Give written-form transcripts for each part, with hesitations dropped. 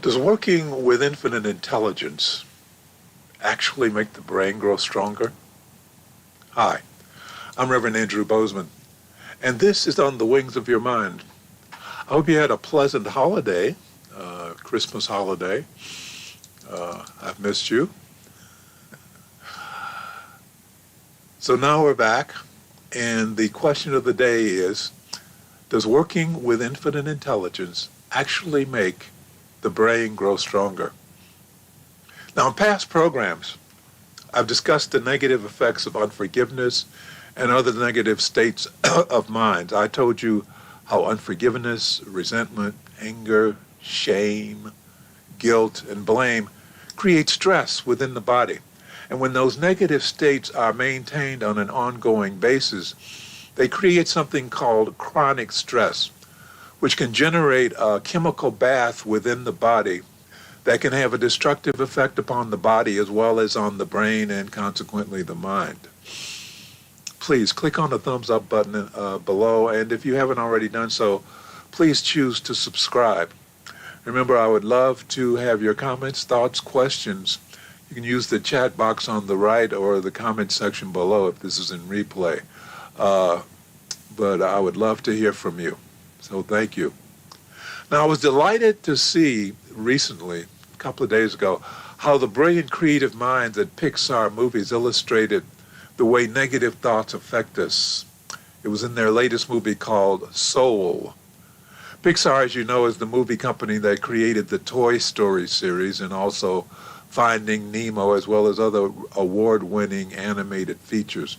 Does working with infinite intelligence actually make the brain grow stronger? Hi, I'm Reverend Andrew Bozeman, and this is On the Wings of Your Mind. I hope you had a pleasant holiday, Christmas holiday. I've missed you. So now we're back, and the question of the day is, does working with infinite intelligence actually make the brain grow stronger? Now, in past programs, I've discussed the negative effects of unforgiveness and other negative states of mind. I told you how unforgiveness, resentment, anger, shame, guilt, and blame create stress within the body. And when those negative states are maintained on an ongoing basis, they create something called chronic stress, which can generate a chemical bath within the body that can have a destructive effect upon the body as well as on the brain and consequently the mind. Please click on the thumbs up button below, and if you haven't already done so, please choose to subscribe. Remember, I would love to have your comments, thoughts, questions. You can use the chat box on the right or the comment section below if this is in replay. But I would love to hear from you. So thank you. Now, I was delighted to see recently, a couple of days ago, how the brilliant creative minds at Pixar movies illustrated the way negative thoughts affect us. It was in their latest movie called Soul. Pixar, as you know, is the movie company that created the Toy Story series and also Finding Nemo, as well as other award-winning animated features.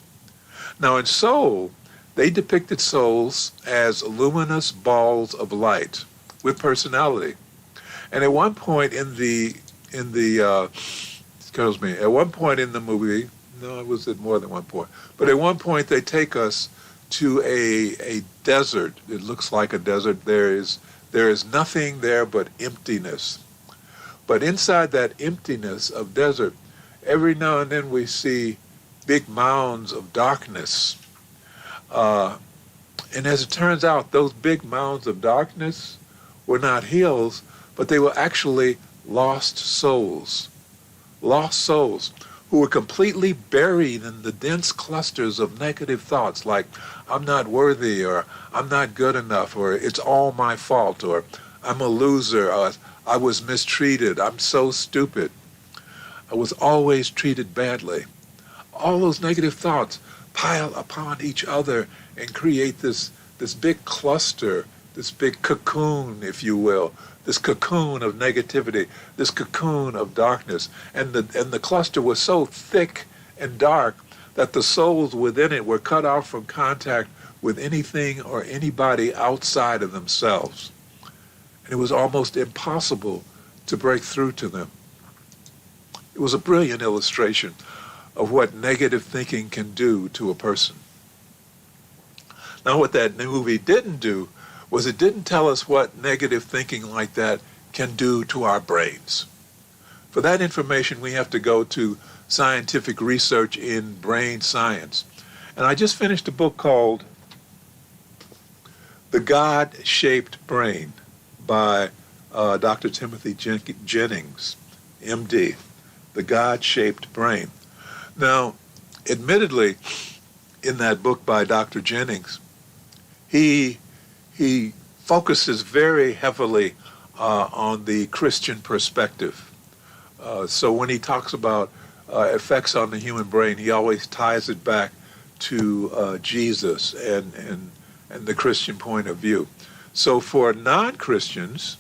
Now, in Soul, they depicted souls as luminous balls of light with personality. And at one point in the movie, no, it was at more than one point, but at one point they take us to a desert. It looks like a desert. There is nothing there but emptiness. But inside that emptiness of desert, every now and then we see big mounds of darkness. And as it turns out, those big mounds of darkness were not hills, but they were actually lost souls who were completely buried in the dense clusters of negative thoughts like, I'm not worthy, or I'm not good enough, or it's all my fault, or I'm a loser, or I was mistreated, I'm so stupid, I was always treated badly. All those negative thoughts pile upon each other and create this big cluster, this big cocoon, if you will, this cocoon of negativity, this cocoon of darkness. And the cluster was so thick and dark that the souls within it were cut off from contact with anything or anybody outside of themselves. And it was almost impossible to break through to them. It was a brilliant illustration of what negative thinking can do to a person. Now, what that movie didn't do was it didn't tell us what negative thinking like that can do to our brains. For that information, we have to go to scientific research in brain science. And I just finished a book called The God-Shaped Brain by Dr. Timothy Jennings, MD, The God-Shaped Brain. Now, admittedly, in that book by Dr. Jennings, he focuses very heavily on the Christian perspective. So when he talks about effects on the human brain, he always ties it back to Jesus and the Christian point of view. So for non-Christians,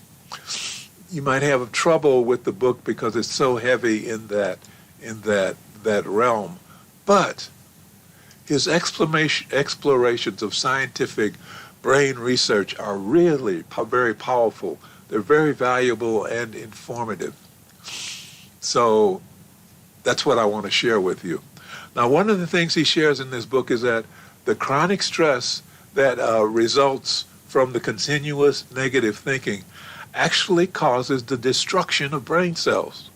you might have trouble with the book because it's so heavy in that realm. But his explorations of scientific brain research are really very powerful. They're very valuable and informative. So that's what I want to share with you. Now, one of the things he shares in this book is that the chronic stress that results from the continuous negative thinking actually causes the destruction of brain cells.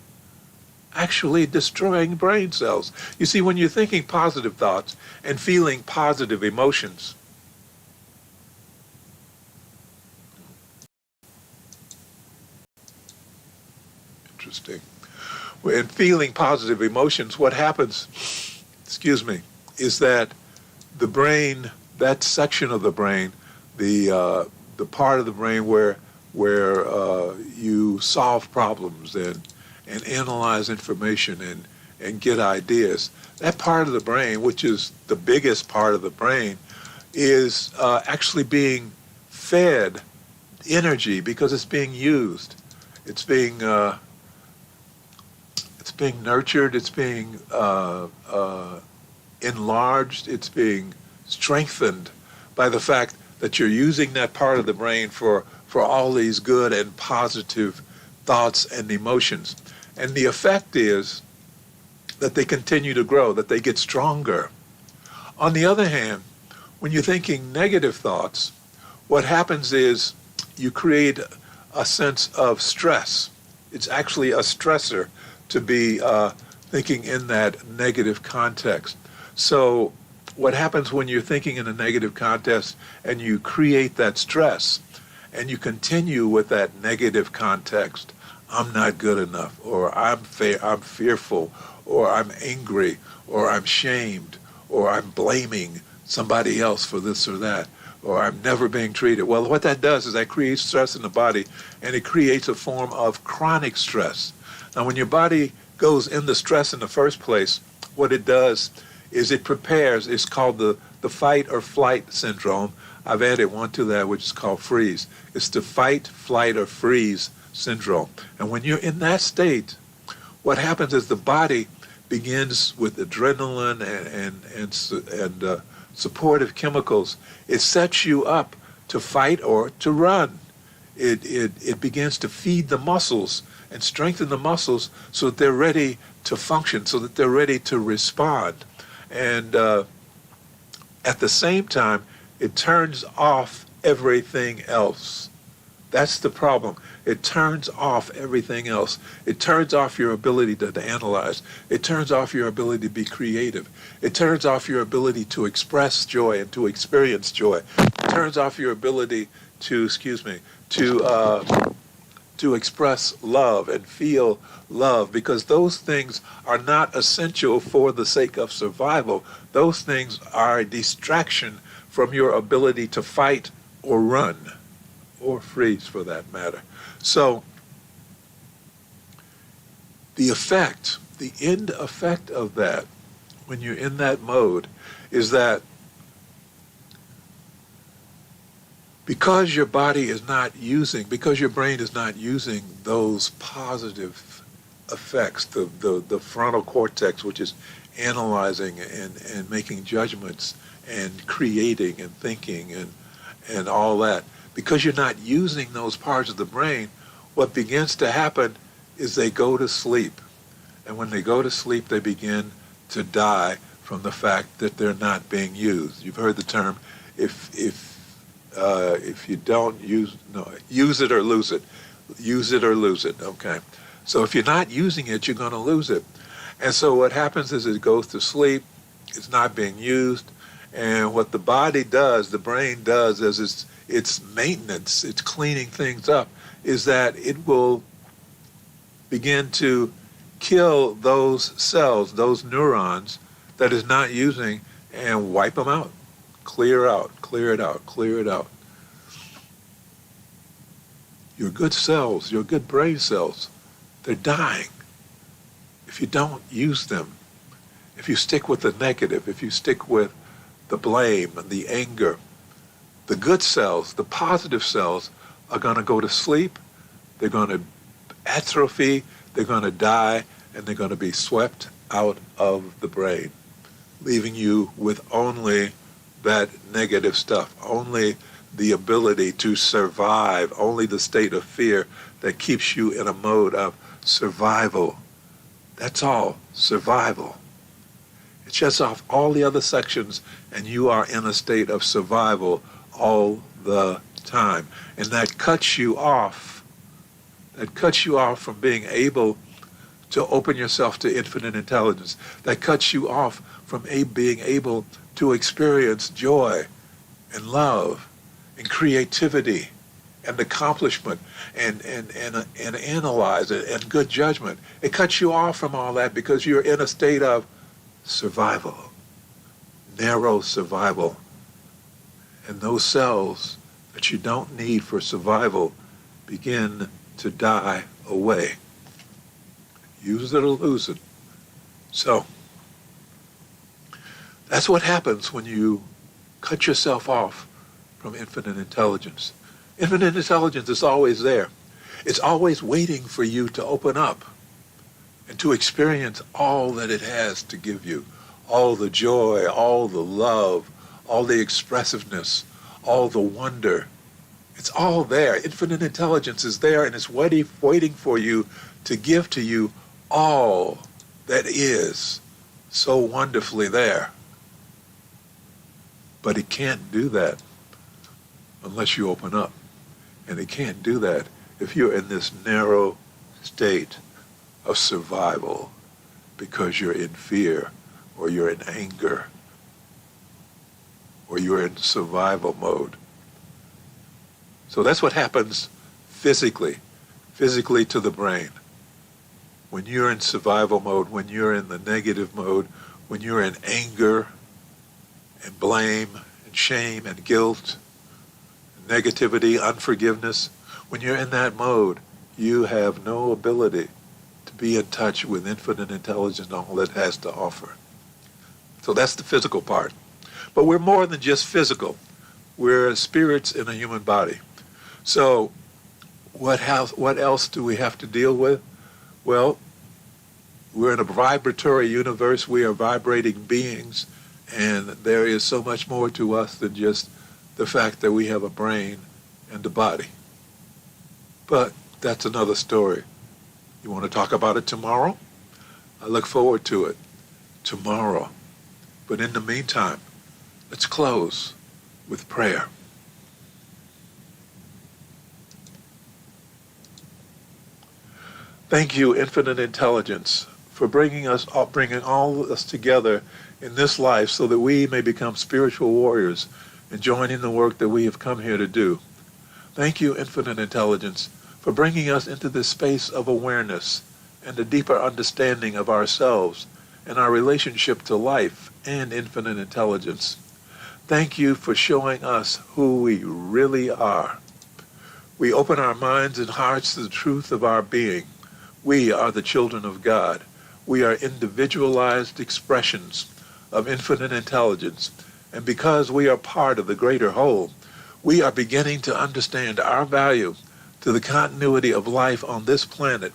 Actually destroying brain cells. You see, when you're thinking positive thoughts and feeling positive emotions, interesting. In feeling positive emotions, what happens, is that the brain, that section of the brain, the part of the brain where you solve problems and analyze information and get ideas, that part of the brain, which is the biggest part of the brain, is actually being fed energy because it's being used. It's being nurtured. It's being enlarged. It's being strengthened by the fact that you're using that part of the brain for all these good and positive thoughts and emotions. And the effect is that they continue to grow, that they get stronger. On the other hand, when you're thinking negative thoughts, what happens is you create a sense of stress. It's actually a stressor to be thinking in that negative context. So what happens when you're thinking in a negative context and you create that stress and you continue with that negative context, I'm not good enough, or I'm fearful, or I'm angry, or I'm shamed, or I'm blaming somebody else for this or that, or I'm never being treated. Well, what that does is that creates stress in the body, and it creates a form of chronic stress. Now, when your body goes into stress in the first place, what it does is it prepares. It's called the fight or flight syndrome. I've added one to that, which is called freeze. It's the fight, flight, or freeze syndrome. And when you're in that state, what happens is the body begins with adrenaline and supportive chemicals. It sets you up to fight or to run. It begins to feed the muscles and strengthen the muscles so that they're ready to function, so that they're ready to respond. And at the same time, it turns off everything else. That's the problem. It turns off everything else. It turns off your ability to analyze. It turns off your ability to be creative. It turns off your ability to express joy and to experience joy. It turns off your ability to express love and feel love, because those things are not essential for the sake of survival. Those things are a distraction from your ability to fight or run, or freeze for that matter. So the end effect of that, when you're in that mode, is that because your brain is not using those positive effects, the frontal cortex, which is analyzing and making judgments and creating and thinking and all that, because you're not using those parts of the brain, what begins to happen is they go to sleep. And when they go to sleep, they begin to die from the fact that they're not being used. You've heard the term, if you don't use it or lose it. Use it or lose it, okay. So if you're not using it, you're going to lose it. And so what happens is it goes to sleep, it's not being used, and what the body does, the brain does, is its maintenance, it's cleaning things up, is that it will begin to kill those cells, those neurons that is not using, and wipe them out. Clear it out. Your good cells, your good brain cells, they're dying if you don't use them. If you stick with the negative, if you stick with the blame and the anger, the good cells, the positive cells, are going to go to sleep, they're going to atrophy, they're going to die, and they're going to be swept out of the brain, leaving you with only that negative stuff, only the ability to survive, only the state of fear that keeps you in a mode of survival. That's all, survival. It shuts off all the other sections, and you are in a state of survival all the time. And that cuts you off. That cuts you off from being able to open yourself to infinite intelligence. That cuts you off from being able to experience joy and love and creativity and accomplishment and analyze it and good judgment. It cuts you off from all that because you're in a state of survival, narrow survival. And those cells that you don't need for survival begin to die away. Use it or lose it. So, that's what happens when you cut yourself off from infinite intelligence. Infinite intelligence is always there. It's always waiting for you to open up and to experience all that it has to give you. All the joy, all the love, all the expressiveness, all the wonder. It's all there. Infinite intelligence is there, and it's waiting for you to give to you all that is so wonderfully there. But it can't do that unless you open up. And it can't do that if you're in this narrow state of survival because you're in fear or you're in anger or you're in survival mode. So that's what happens physically to the brain. When you're in survival mode, when you're in the negative mode, when you're in anger and blame and shame and guilt, negativity, unforgiveness, when you're in that mode, you have no ability to be in touch with infinite intelligence and all it has to offer. So that's the physical part. But we're more than just physical. We're spirits in a human body. So what else do we have to deal with? Well, we're in a vibratory universe. We are vibrating beings, and there is so much more to us than just the fact that we have a brain and a body. But that's another story. You want to talk about it tomorrow? I look forward to it tomorrow. But in the meantime, let's close with prayer. Thank you, Infinite Intelligence, for bringing all of us together in this life so that we may become spiritual warriors and join in the work that we have come here to do. Thank you, Infinite Intelligence, for bringing us into this space of awareness and a deeper understanding of ourselves and our relationship to life and infinite intelligence. Thank you for showing us who we really are. We open our minds and hearts to the truth of our being. We are the children of God. We are individualized expressions of infinite intelligence. And because we are part of the greater whole, we are beginning to understand our value to the continuity of life on this planet.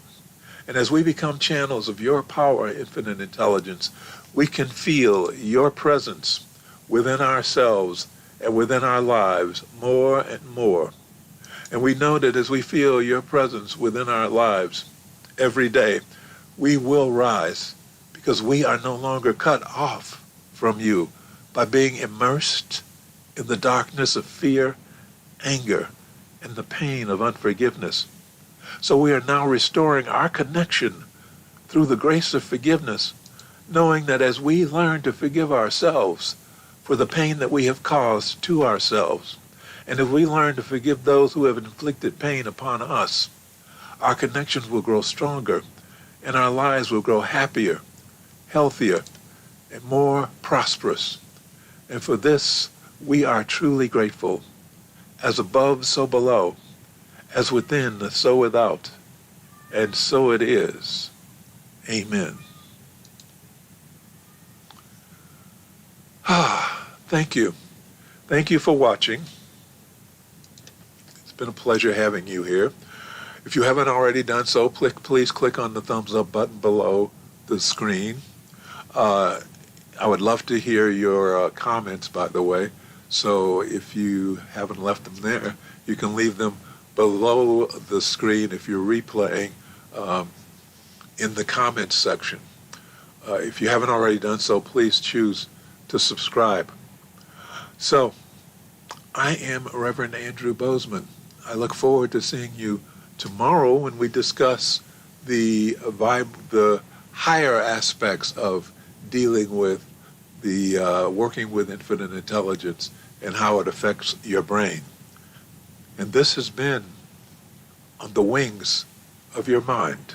And as we become channels of your power, infinite intelligence, we can feel your presence within ourselves and within our lives more and more. And we know that as we feel your presence within our lives every day, we will rise because we are no longer cut off from you by being immersed in the darkness of fear, anger, and the pain of unforgiveness. So we are now restoring our connection through the grace of forgiveness, knowing that as we learn to forgive ourselves for the pain that we have caused to ourselves, and if we learn to forgive those who have inflicted pain upon us, our connections will grow stronger, and our lives will grow happier, healthier, and more prosperous. And for this, we are truly grateful. As above, so below. As within, so without. And so it is. Amen. Thank you. Thank you for watching. It's been a pleasure having you here. If you haven't already done so, please click on the thumbs up button below the screen. I would love to hear your comments, by the way. So if you haven't left them there, you can leave them below the screen if you're replaying in the comments section. If you haven't already done so, please choose to subscribe. So, I am Reverend Andrew Bozeman. I look forward to seeing you tomorrow when we discuss the higher aspects of dealing with the working with infinite intelligence and how it affects your brain. And this has been On the Wings of Your Mind.